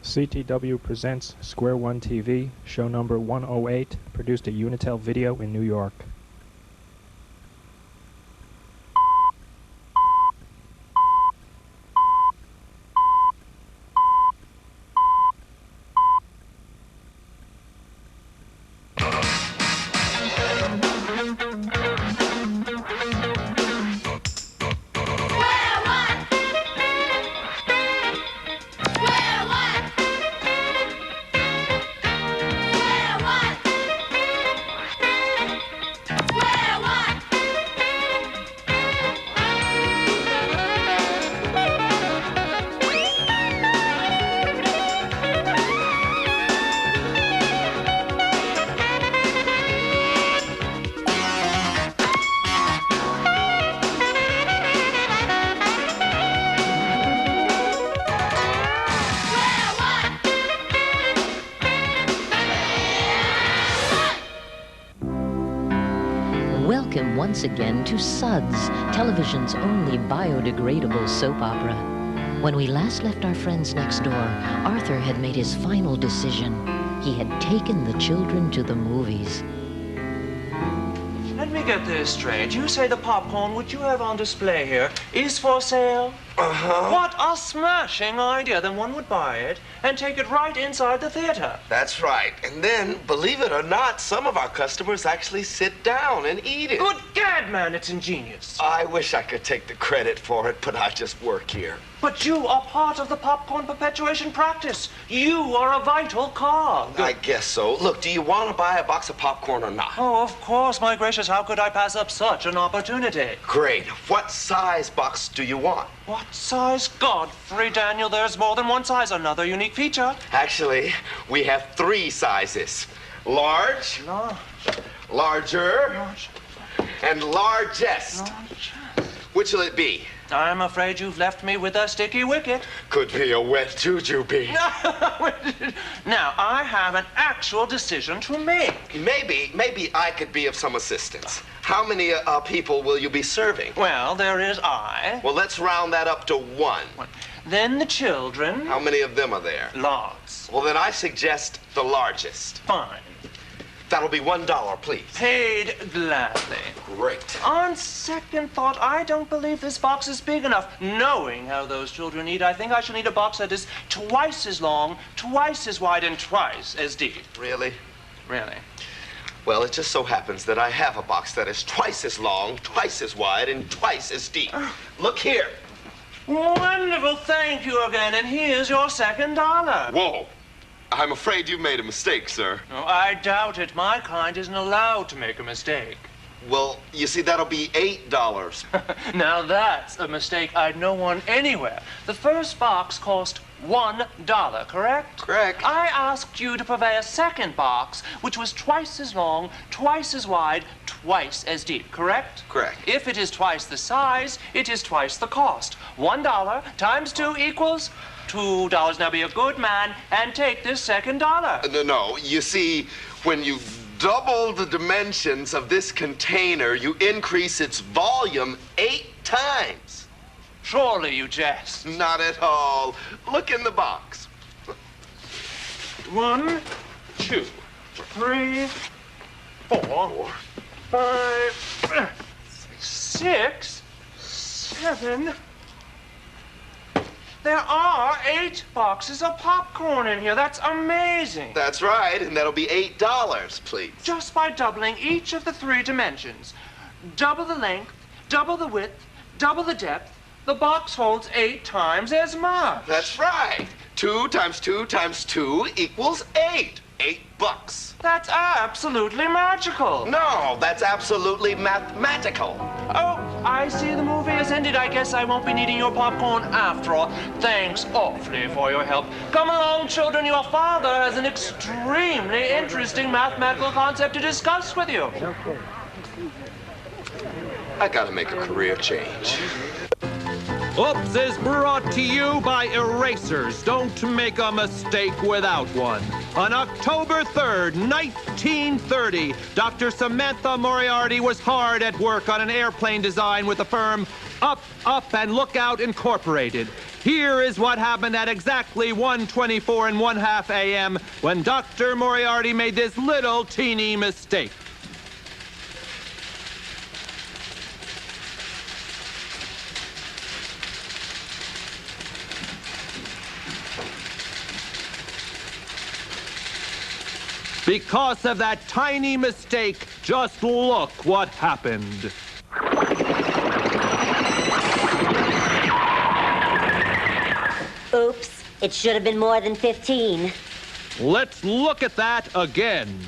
CTW presents Square One TV, show number 108, produced at Unitel Video in New York. Welcome once again to Suds, television's only biodegradable soap opera. When we last left our friends next door, Arthur had made his final decision. He had taken the children to the movies. Let me get this straight. You say the popcorn which you have on display here is for sale? Uh-huh. What a smashing idea. Then one would buy it and take it right inside the theater. That's right. And then, believe it or not, some of our customers actually sit down and eat it. Good gad, man, it's ingenious. I wish I could take the credit for it, but I just work here. But you are part of the popcorn perpetuation practice. You are a vital cog. I guess so. Look, do you want to buy a box of popcorn or not? Oh, of course, my gracious. How could I pass up such an opportunity? Great. What size box do you want? What size? Godfrey, Daniel, there's more than one size. Another unique feature. Actually, we have 3 sizes. Large, Large. larger, Large. and largest. Large. Which will it be? I'm afraid you've left me with a sticky wicket. Could be a wet jujube. Now, I have an actual decision to make. Maybe I could be of some assistance. How many people will you be serving? Well, there is I. Well, let's round that up to 1. Then the children. How many of them are there? Lots. Well, then I suggest the largest. Fine. That'll be $1, please. Paid gladly. Great. On second thought, I don't believe this box is big enough. Knowing how those children eat, I think I shall need a box that is twice as long, twice as wide, and twice as deep. Really? Really? Well, it just so happens that I have a box that is twice as long, twice as wide, and twice as deep. Look here. Wonderful. Thank you again. And here's your $2. Whoa. I'm afraid you made a mistake, sir. Oh, I doubt it. My kind isn't allowed to make a mistake. Well, you see, that'll be $8. Now that's a mistake I'd know one anywhere. The first box cost $1, correct? Correct. I asked you to purvey a second box, which was twice as long, twice as wide, twice as deep, correct? Correct. If it is twice the size, it is twice the cost. $1 times 2 equals $2. Now be a good man and take this $2. No. You see, when you double the dimensions of this container, you increase its volume 8 times. Surely you jest. Not at all. Look in the box. 1, 2, 3, 4, 5, 6, 7. There are 8 boxes of popcorn in here. That's amazing. That's right, and that'll be $8, please. Just by doubling each of the 3 dimensions. Double the length, double the width, double the depth. The box holds 8 times as much. That's right. 2 times 2 times 2 equals 8. $8. That's absolutely magical. No, that's absolutely mathematical. Oh, I see the movie has ended. I guess I won't be needing your popcorn after all. Thanks awfully for your help. Come along, children. Your father has an extremely interesting mathematical concept to discuss with you. I gotta make a career change. Oops is brought to you by Erasers. Don't make a mistake without one. On October 3rd, 1930, Dr. Samantha Moriarty was hard at work on an airplane design with the firm Up, Up, and Look Out Incorporated. Here is what happened at exactly 1:24 and 1/2 a.m. when Dr. Moriarty made this little teeny mistake. Because of that tiny mistake, just look what happened. Oops, it should have been more than 15. Let's look at that again.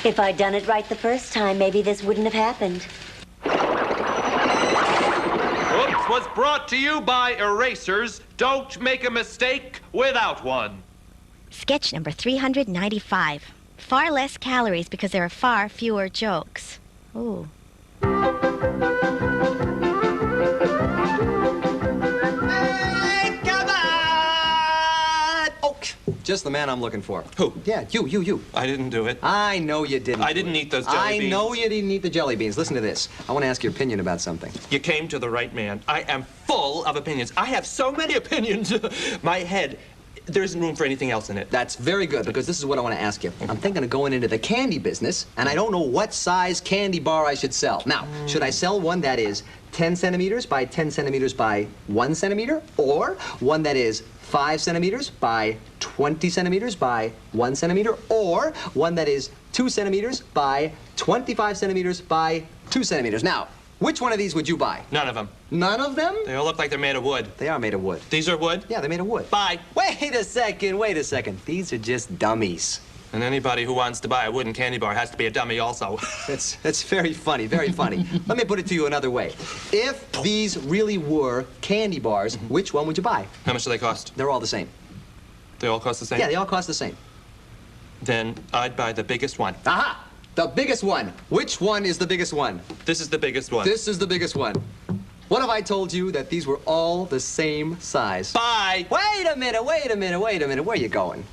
If I'd done it right the first time, maybe this wouldn't have happened. Oops was brought to you by Erasers. Don't make a mistake without one. Sketch number 395. Far less calories because there are far fewer jokes. Ooh. Hey, come on! Oh, just the man I'm looking for. Who? Yeah, you. I didn't do it. I know you didn't. I didn't eat those jelly beans. I know you didn't eat the jelly beans. Listen to this. I want to ask your opinion about something. You came to the right man. I am full of opinions. I have so many opinions. My head, there isn't room for anything else in it. That's very good, because this is what I want to ask you. I'm thinking of going into the candy business, and I don't know what size candy bar I should sell. Now, should I sell one that is 10 centimeters by 10 centimeters by 1 centimeter, or one that is 5 centimeters by 20 centimeters by 1 centimeter, or one that is 2 centimeters by 25 centimeters by 2 centimeters? Now, which one of these would you buy? None of them. None of them? They all look like they're made of wood. They are made of wood. These are wood? Yeah, they're made of wood. Buy. Wait a second. These are just dummies. And anybody who wants to buy a wooden candy bar has to be a dummy also. That's very funny, very funny. Let me put it to you another way. If these really were candy bars, which one would you buy? How much do they cost? They're all the same. They all cost the same? Yeah, they all cost the same. Then I'd buy the biggest one. Aha! The biggest one. Which one is the biggest one? This is the biggest one. This is the biggest one. What if I told you that these were all the same size? Buy! Wait a minute. Where are you going?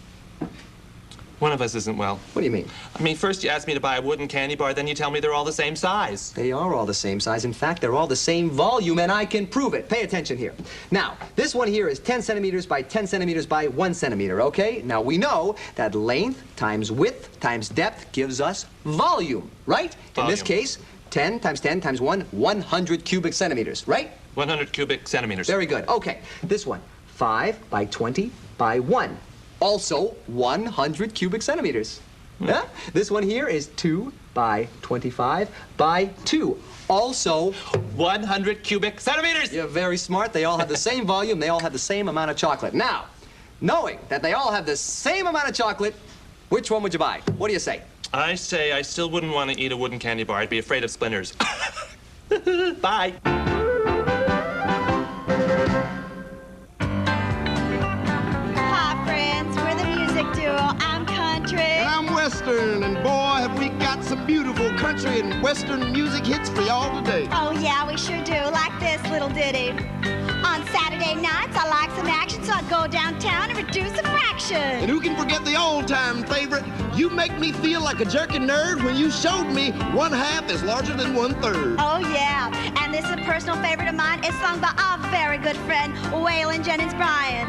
One of us isn't well. What do you mean? I mean, first you ask me to buy a wooden candy bar, then you tell me they're all the same size. They are all the same size. In fact, they're all the same volume, and I can prove it. Pay attention here. Now, this one here is 10 centimeters by 10 centimeters by 1 centimeter, okay? Now, we know that length times width times depth gives us volume, right? Volume. In this case, 10 times 1, 100 cubic centimeters, right? 100 cubic centimeters. Very good. Okay, this one, 5 by 20 by 1. Also, 100 cubic centimeters. Yeah? This one here is 2 by 25 by 2. Also, 100 cubic centimeters! you're very smart. They all have the same volume. They all have the same amount of chocolate. Now, knowing that they all have the same amount of chocolate, which one would you buy? What do you say? I say I still wouldn't want to eat a wooden candy bar. I'd be afraid of splinters. Bye. Hi, friends. We're the music duo. I'm country. And I'm Western, and boy, have we got some beautiful country and Western music hits for y'all today. Oh, yeah, we sure do. Like this little ditty. On Saturday nights, I like some action, so I go downtown and reduce a fraction. And who can forget the old-time favorite? You make me feel like a jerking nerd when you showed me 1/2 is larger than 1/3. Oh, yeah. And this is a personal favorite of mine. It's sung by our very good friend, Waylon Jennings Bryan.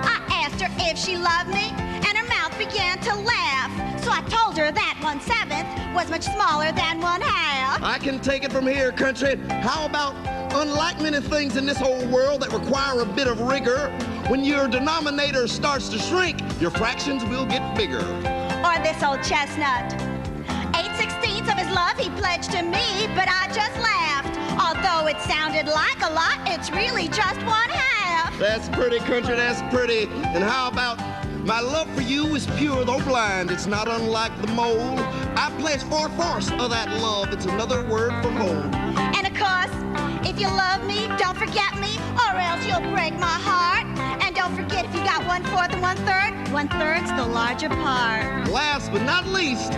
I asked her if she loved me, and her mouth began to laugh. So I told her that 1/7 was much smaller than 1/2. I can take it from here, country. How about, unlike many things in this whole world that require a bit of rigor, when your denominator starts to shrink, your fractions will get bigger. Or this old chestnut. 8/16 of his love he pledged to me, but I just laughed. Although it sounded like a lot, it's really just 1/2. That's pretty, country, that's pretty. And how about My love for you is pure, though blind. It's not unlike the mole. I place 4/4 of that love. It's another word for home. And of course, if you love me, don't forget me, or else you'll break my heart. And don't forget, if you got 1/4 and 1/3, 1/3's the larger part. Last but not least,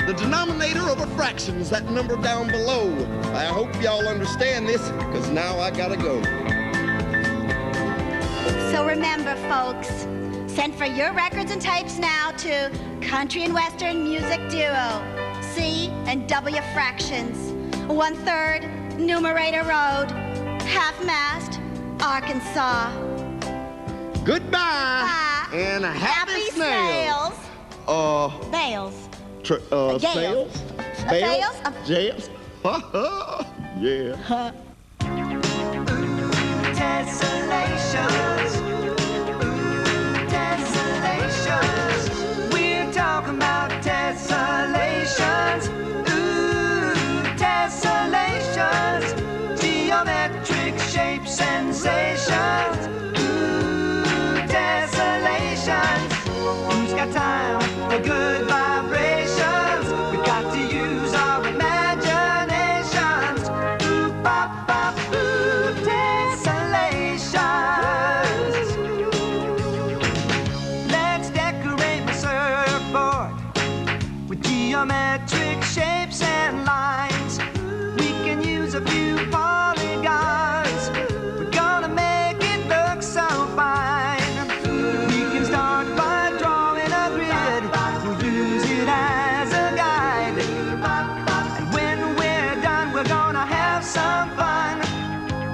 the denominator of a fraction is that number down below. I hope y'all understand this, because now I gotta go. So remember, folks, send for your records and tapes now to Country and Western Music Duo, C and W fractions, 1/3 Numerator Road, Half Mast, Arkansas. Goodbye. Bye. And happy snails. Bales. Snails? Bales? Jails? Yeah. Tessellations. Tessellations. We're talking about tessellations. Ooh, tessellations. Geometric shape sensations. Ooh, tessellations. Who's got time for good vibrations? We've got to use our imaginations. Ooh, bop, bop, ooh, tessellations. Let's decorate my surfboard with geometric shapes and lines. We can use a few polygons. We're gonna make it look so fine. We can start by drawing a grid. We'll use it as a guide. And when we're done, we're gonna have some fun.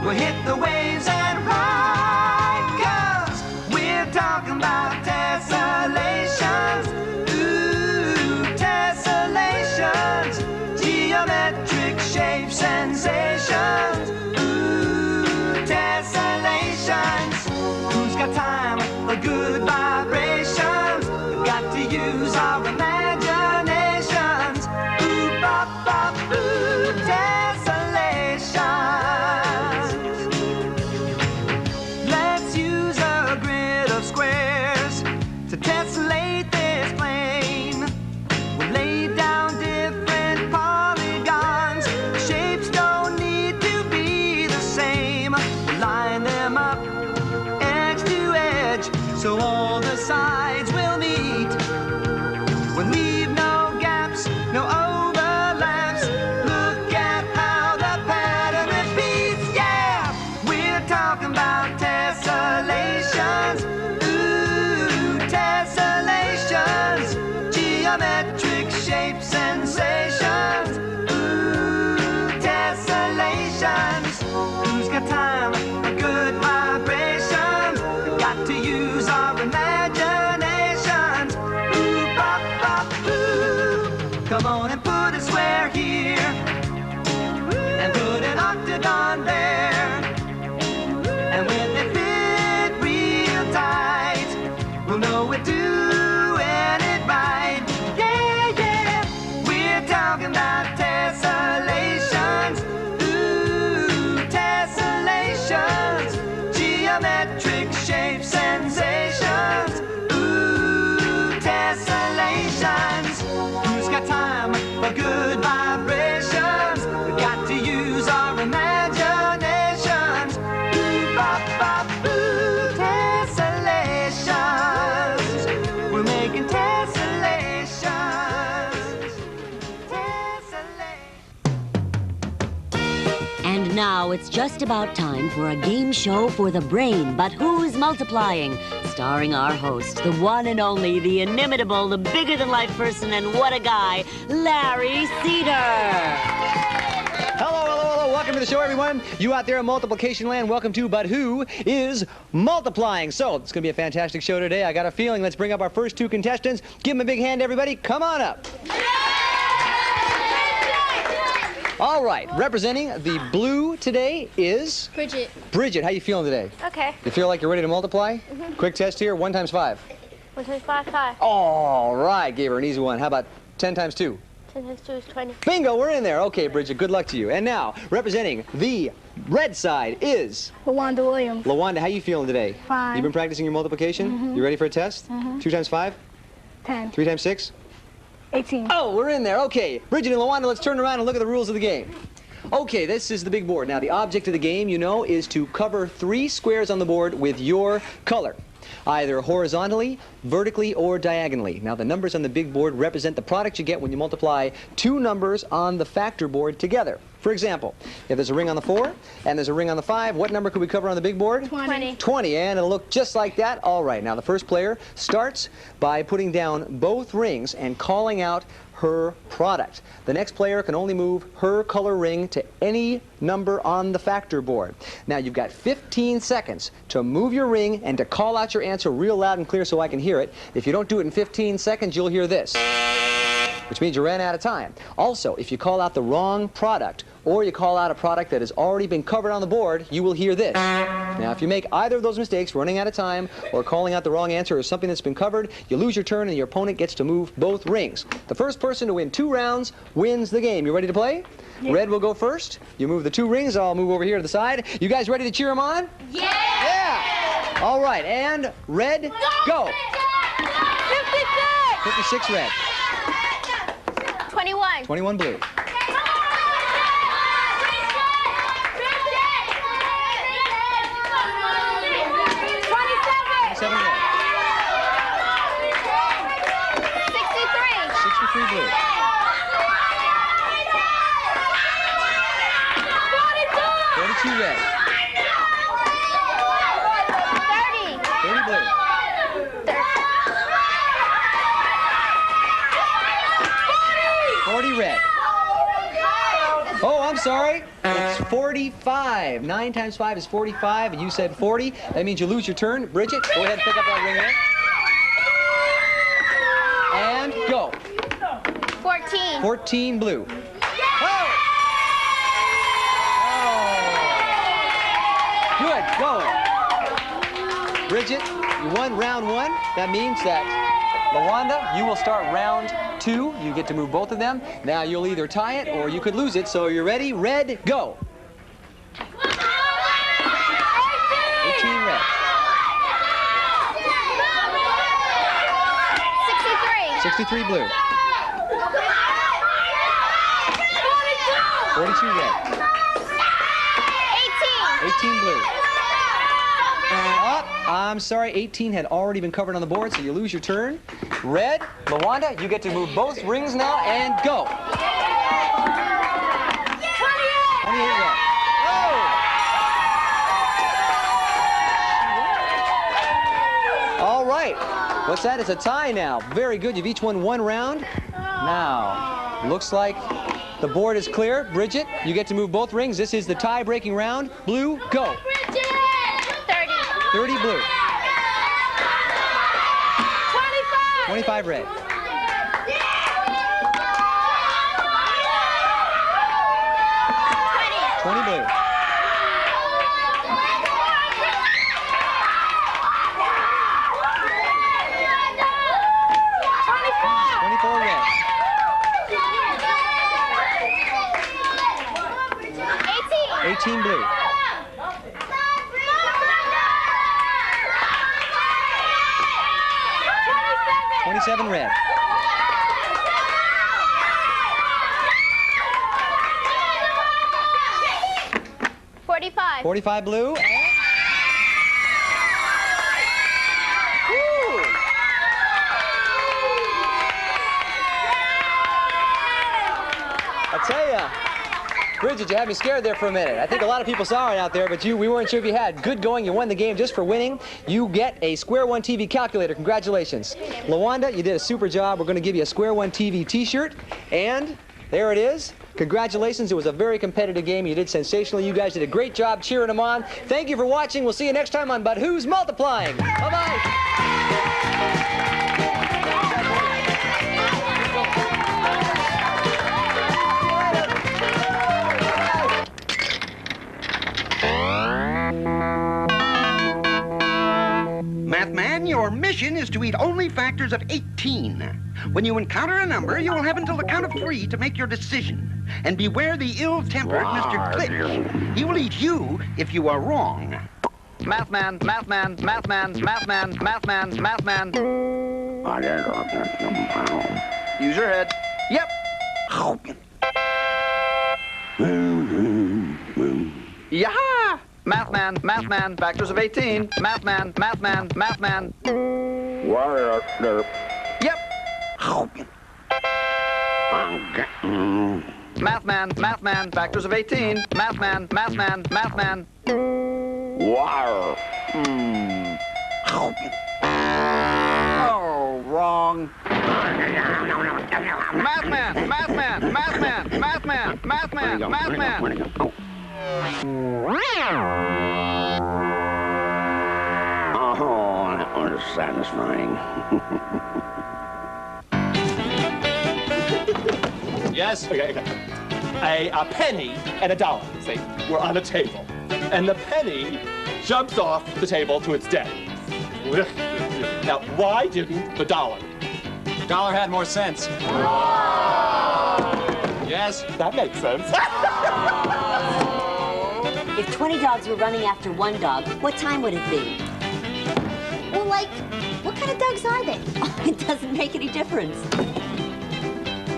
We'll hit the waves and ride, 'cause we're talking about tessellations. Ooh, tessellations. Geometric shape sensations. Ooh, tessellations. Who's got time for good vibrations? We've got to use our imaginations. Ooh, bop, bop, ooh, tessellations. Let's use a grid of squares to tessellate this plane. We'll lay down different polygons. Shapes don't need to be the same. We'll line them up edge to edge so all the sides will meet. We'll leave no gaps, no overlaps. Look at how the pattern repeats. Yeah, we're talking about tessellations. Ooh, tessellations. Geometric shape sensations. Ooh, tessellations. Who's got time for good vibrations? We've got to use our imaginations. Ooh, bop, bop, ooh. Come on and put a square here. And put an octagon there. And when they fit real tight, we'll know we're doing it right. Yeah, yeah. We're talking about tessellations. Ooh, tessellations. Geometric shape sensations. Ooh, tessellations. Who's got time for good vibrations? We've got to use our imaginations. Ooh, bop, bop, ooh, tessellations. We're making tessellations. Tessellations. And now it's just about time for a game show for the brain. But who's multiplying? Starring our host, the one and only, the inimitable, the bigger-than-life person, and what a guy, Larry Cedar. Hello, hello, hello. Welcome to the show, everyone. You out there in multiplication land, welcome to But Who is Multiplying? So, it's going to be a fantastic show today. I got a feeling. Let's bring up our first two contestants. Give them a big hand, everybody. Come on up. All right, representing the blue today is... Bridget. Bridget, how you feeling today? Okay. You feel like you're ready to multiply? Mm-hmm. Quick test here, 1 times 5. 1 times 5, 5. All right, gave her an easy one. How about 10 times 2? 10 times 2 is 20. Bingo, we're in there. Okay, Bridget, good luck to you. And now, representing the red side is... LaWanda Williams. LaWanda, how you feeling today? Fine. You've been practicing your multiplication? Mhm. You ready for a test? 2 times 5? 10. 3 times 6? 18. Oh, we're in there. Okay, Bridget and LaWanda, let's turn around and look at the rules of the game. Okay, this is the big board. Now, the object of the game, you know, is to cover 3 squares on the board with your color, either horizontally, vertically, or diagonally. Now, the numbers on the big board represent the product you get when you multiply 2 numbers on the factor board together. For example, if there's a ring on the 4 and there's a ring on the 5, what number could we cover on the big board? 20. 20, and it'll look just like that. All right, now the first player starts by putting down both rings and calling out her product. The next player can only move her color ring to any number on the factor board. Now you've got 15 seconds to move your ring and to call out your answer real loud and clear so I can hear it. If you don't do it in 15 seconds, you'll hear this, which means you ran out of time. Also, if you call out the wrong product, or you call out a product that has already been covered on the board, you will hear this. Now, if you make either of those mistakes, running out of time, or calling out the wrong answer, or something that's been covered, you lose your turn and your opponent gets to move both rings. The first person to win 2 rounds wins the game. You ready to play? Yeah. Red will go first. You move the 2 rings. I'll move over here to the side. You guys ready to cheer them on? Yeah! Yeah! All right, and red, go! 56! 56 red. 21. 21 blue. 27 red. 63 blue. 42 red. 30 blue. 40 red. Oh, I'm sorry. It's 45. 9 times 5 is 45, and you said 40. That means you lose your turn. Bridget, go ahead and pick up that ring there. And go. 14. 14 blue. Oh! Oh! Good going. Bridget, you won round 1. That means that LaWanda, you will start round 2. You get to move both of them. Now you'll either tie it or you could lose it. So you're ready? Red, go. 18 red. 63 blue. 42 red. 18 blue. Up. I'm sorry, 18 had already been covered on the board, so you lose your turn. Red, LaWanda, you get to move both rings now and go. 28 red. Oh! All right. What's that? It's a tie now. Very good. You've each won 1 round. Now, looks like the board is clear. Bridget, you get to move both rings. This is the tie-breaking round. Blue, go. 30 blue. 25 red. 20 blue. 24 red. 18 blue. 27 red. 45 blue. And... I tell ya, Bridget, you had me scared there for a minute. I think a lot of people saw it out there, but we weren't sure if you had. Good going. You won the game just for winning. You get a Square One TV calculator. Congratulations. LaWanda, you did a super job. We're going to give you a Square One TV t-shirt. And there it is. Congratulations. It was a very competitive game. You did sensationally. You guys did a great job cheering them on. Thank you for watching. We'll see you next time on But Who's Multiplying? Bye-bye. Mathman, your mission is to eat only factors of 18. When you encounter a number, you will have until the count of 3 to make your decision. And beware the ill-tempered Mr. Click. He will eat you if you are wrong. Mathman, Mathman, Mathman, Mathman, Mathman, Mathman. Use your head. Yep. Yaha! Mathman, Mathman, factors of 18. Mathman, Mathman, Mathman. Yep. Mathman, Mathman, factors of 18. Mathman, Mathman, Mathman. Oh, wrong. Mathman, Mathman, Mathman, Mathman, Mathman, Mathman. Oh, that was satisfying. Yes? Okay. A penny and a dollar, say, were on a table. And the penny jumps off the table to its death. Now, why didn't the dollar? The dollar had more sense. Yes? That makes sense. If 20 dogs were running after one dog, what time would it be? Well, like, what kind of dogs are they? It doesn't make any difference.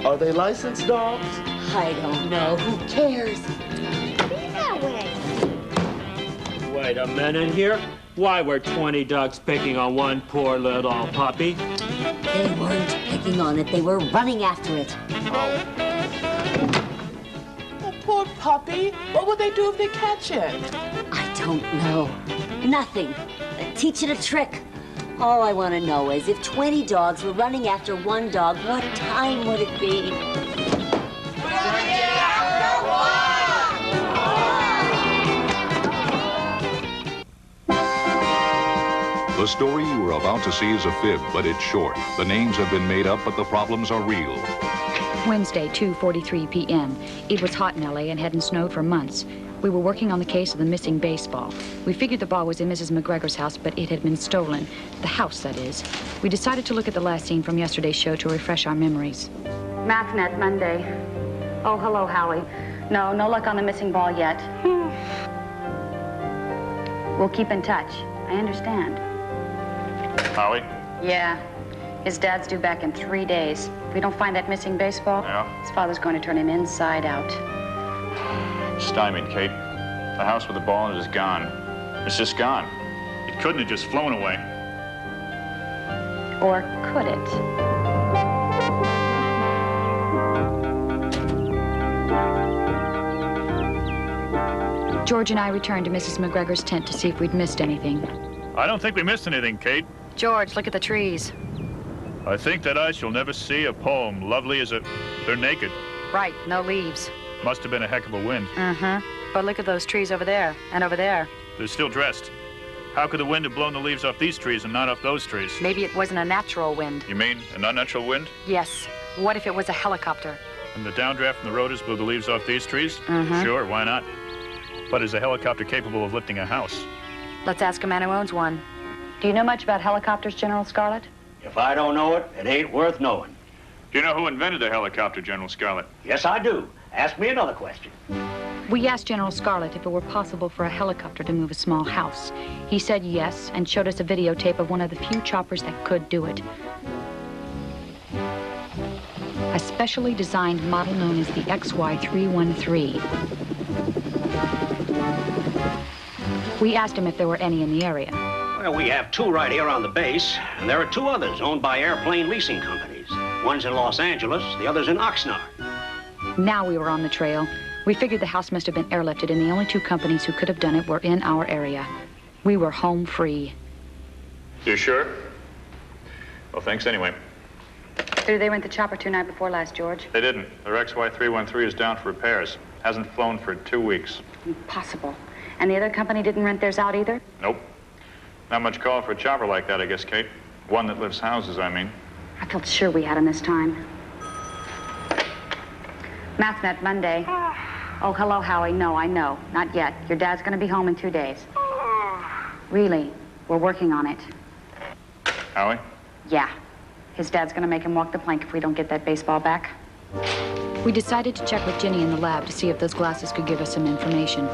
Are they licensed dogs? I don't know. Who cares? Be that way. Wait a minute here. Why were 20 dogs picking on one poor little puppy? They weren't picking on it. They were running after it. Oh, poor puppy. What will they do if they catch it? I don't know. Nothing. Teach it a trick. All I want to know is if 20 dogs were running after one dog, what time would it be? The story you are about to see is a fib, but it's short. The names have been made up, but the problems are real. Wednesday, 2:43 p.m. It was hot in L.A. and hadn't snowed for months. We were working on the case of the missing baseball. We figured the ball was in Mrs. McGregor's house, but it had been stolen. The house, that is. We decided to look at the last scene from yesterday's show to refresh our memories. Mathnet, Monday. Oh, hello, Howie. No luck on the missing ball yet. We'll keep in touch. I understand. Howie? Yeah. His dad's due back in 3 days. If we don't find that missing baseball, his father's going to turn him inside out. Stymied, Kate. The house with the ball in it is gone. It's just gone. It couldn't have just flown away. Or could it? George and I returned to Mrs. McGregor's tent to see if we'd missed anything. I don't think we missed anything, Kate. George, look at the trees. I think that I shall never see a poem lovely as a... They're naked. Right, no leaves. Must have been a heck of a wind. But look at those trees over there, and over there. They're still dressed. How could the wind have blown the leaves off these trees and not off those trees? Maybe it wasn't a natural wind. You mean an unnatural wind? Yes. What if it was a helicopter? And the downdraft from the rotors blew the leaves off these trees? Mhm. Sure, why not? But is a helicopter capable of lifting a house? Let's ask a man who owns one. Do you know much about helicopters, General Scarlett? If I don't know it, it ain't worth knowing. Do you know who invented the helicopter, General Scarlett? Yes, I do. Ask me another question. We asked General Scarlett if it were possible for a helicopter to move a small house. He said yes and showed us a videotape of one of the few choppers that could do it. A specially designed model known as the XY313. We asked him if there were any in the area. Well, we have 2 right here on the base, and there are 2 others owned by airplane leasing companies. One's in Los Angeles, the other's in Oxnard. Now we were on the trail. We figured the house must have been airlifted, and the only 2 companies who could have done it were in our area. We were home free. You sure? Well, thanks anyway. Who did they rent the chopper to night before last, George? They didn't. Their XY313 is down for repairs. Hasn't flown for 2 weeks. Impossible. And the other company didn't rent theirs out either? Nope. Not much call for a chopper like that, I guess, Kate. One that lifts houses, I mean. I felt sure we had him this time. Mathnet, Monday. Oh, hello, Howie. No, I know. Not yet. Your dad's going to be home in 2 days. Really, we're working on it. Howie? Yeah. His dad's gonna make him walk the plank if we don't get that baseball back. We decided to check with Ginny in the lab to see if those glasses could give us some information.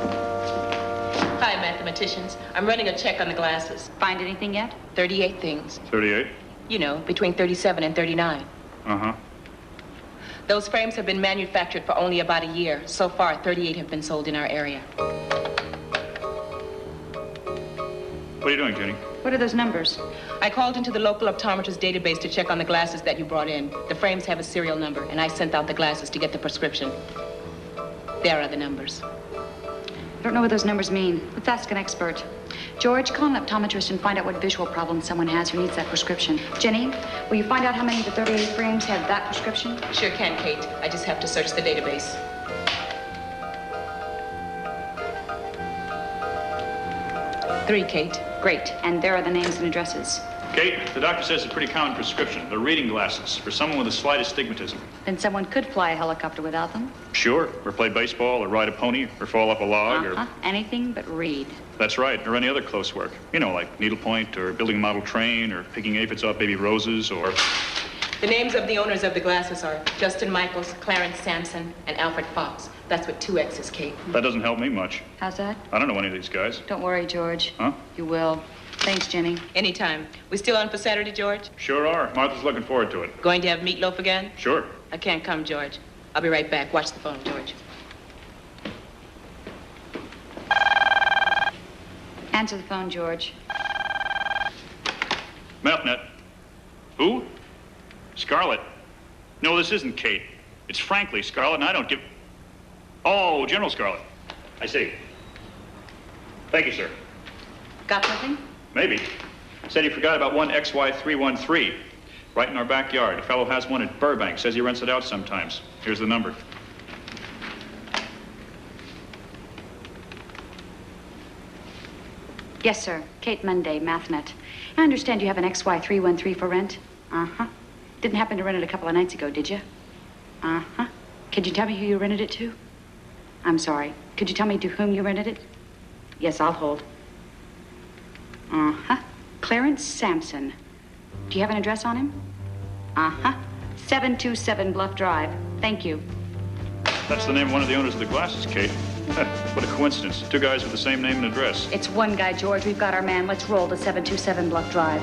Hi, mathematicians. I'm running a check on the glasses. Find anything yet? 38 things. 38? You know, between 37 and 39. Uh-huh. Those frames have been manufactured for only about a year. So far, 38 have been sold in our area. What are you doing, Jenny? What are those numbers? I called into the local optometrist database to check on the glasses that you brought in. The frames have a serial number, and I sent out the glasses to get the prescription. There are the numbers. I don't know what those numbers mean. Let's ask an expert. George, call an optometrist and find out what visual problem someone has who needs that prescription. Jenny, will you find out how many of the 38 frames have that prescription? Sure can, Kate. I just have to search the database. Three, Kate. Great. And there are the names and addresses. Kate, the doctor says it's a pretty common prescription. They're reading glasses for someone with the slightest stigmatism. Then someone could fly a helicopter without them? Sure. Or play baseball, or ride a pony, or fall up a log, or... Anything but read. That's right. Or any other close work. You know, like needlepoint, or building a model train, or picking aphids off baby roses, or... The names of the owners of the glasses are Justin Michaels, Clarence Sampson, and Alfred Fox. That's with 2 X's, Kate. That doesn't help me much. How's that? I don't know any of these guys. Don't worry, George. Huh? You will. Thanks, Jenny. Anytime. We still on for Saturday, George? Sure are. Martha's looking forward to it. Going to have meatloaf again? Sure. I can't come, George. I'll be right back. Watch the phone, George. Answer the phone, George. Mathnet. Who? Scarlett. No, this isn't Kate. It's frankly Scarlett, and I don't give... Oh, General Scarlett. I see. Thank you, sir. Got something? Maybe. Said he forgot about one XY313 right in our backyard. A fellow has one at Burbank. Says he rents it out sometimes. Here's the number. Yes, sir. Kate Monday, Mathnet. I understand you have an XY313 for rent? Uh-huh. Didn't happen to rent it a couple of nights ago, did you? Uh-huh. Could you tell me who you rented it to? I'm sorry. Could you tell me to whom you rented it? Yes, I'll hold. Uh-huh. Clarence Sampson. Do you have an address on him? Uh-huh. 727 Bluff Drive. Thank you. That's the name of one of the owners of the glasses, Kate. What a coincidence. 2 guys with the same name and address. It's one guy, George. We've got our man. Let's roll to 727 Bluff Drive.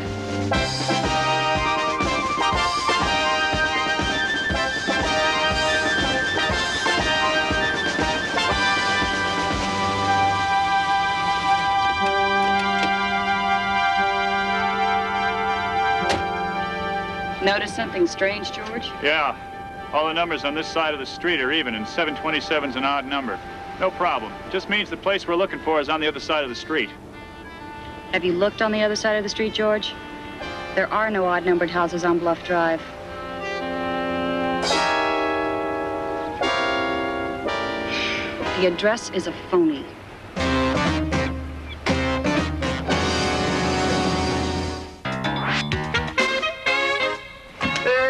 Notice something strange, George? Yeah. All the numbers on this side of the street are even, and 727's an odd number. No problem. It just means the place we're looking for is on the other side of the street. Have you looked on the other side of the street, George? There are no odd-numbered houses on Bluff Drive. The address is a phony.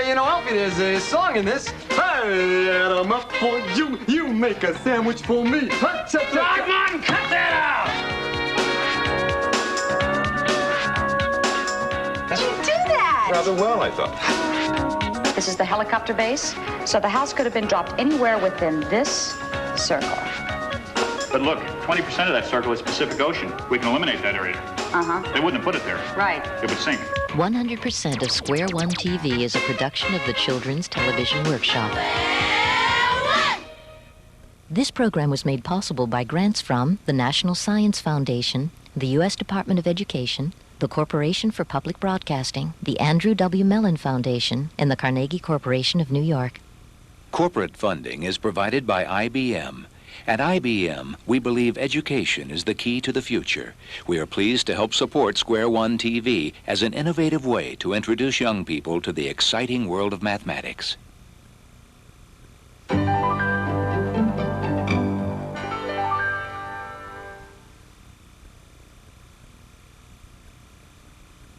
You know, Alfie, there's a song in this. Hey, add 'em up for you. You make a sandwich for me. Dogman, cut that out! How'd you do that? Rather well, I thought. This is the helicopter base, so the house could have been dropped anywhere within this circle. But look, 20% of that circle is Pacific Ocean. We can eliminate that area. Uh-huh. They wouldn't have put it there. Right. It would sink. 100% of Square One TV is a production of the Children's Television Workshop. This program was made possible by grants from the National Science Foundation, the U.S. Department of Education, the Corporation for Public Broadcasting, the Andrew W. Mellon Foundation, and the Carnegie Corporation of New York. Corporate funding is provided by IBM. At IBM, we believe education is the key to the future. We are pleased to help support Square One TV as an innovative way to introduce young people to the exciting world of mathematics.